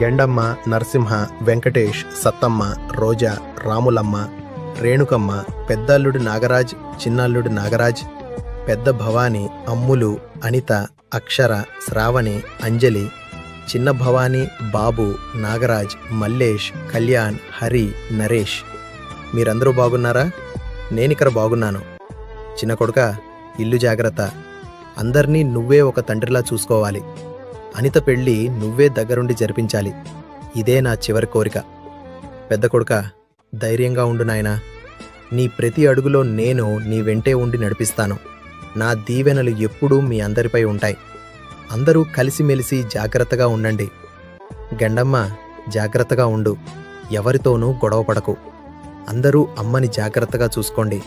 గెండమ్మ, నరసింహ, వెంకటేష్, సత్తమ్మ, రోజా, రాములమ్మ, రేణుకమ్మ, పెద్దల్లుడు నాగరాజ్, చిన్నల్లుడు నాగరాజ్, పెద్ద భవాని, అమ్ములు, అనిత, అక్షర, శ్రావణి, అంజలి, చిన్న భవాని, బాబు, నాగరాజ్, మల్లేష్, కళ్యాణ్, హరి, నరేష్. మీరందరూ బాగున్నారా? నేనిక్కడ బాగున్నాను. చిన్న కొడుక, ఇల్లు జాగ్రత్త. అందర్నీ నువ్వే ఒక తండ్రిలా చూసుకోవాలి. అనిత పెళ్ళి నువ్వే దగ్గరుండి జరిపించాలి. ఇదే నా చివరి కోరిక. పెద్ద కొడుక, ధైర్యంగా ఉండు నాయనా. నీ ప్రతి అడుగులో నేను నీ వెంటే ఉండి నడిపిస్తాను. నా దీవెనలు ఎప్పుడూ మీ అందరిపై ఉంటాయి. అందరూ కలిసిమెలిసి జాగ్రత్తగా ఉండండి. గండమ్మ, జాగ్రత్తగా ఉండు. ఎవరితోనూ గొడవపడకు. అందరూ అమ్మని జాగ్రత్తగా చూసుకోండి.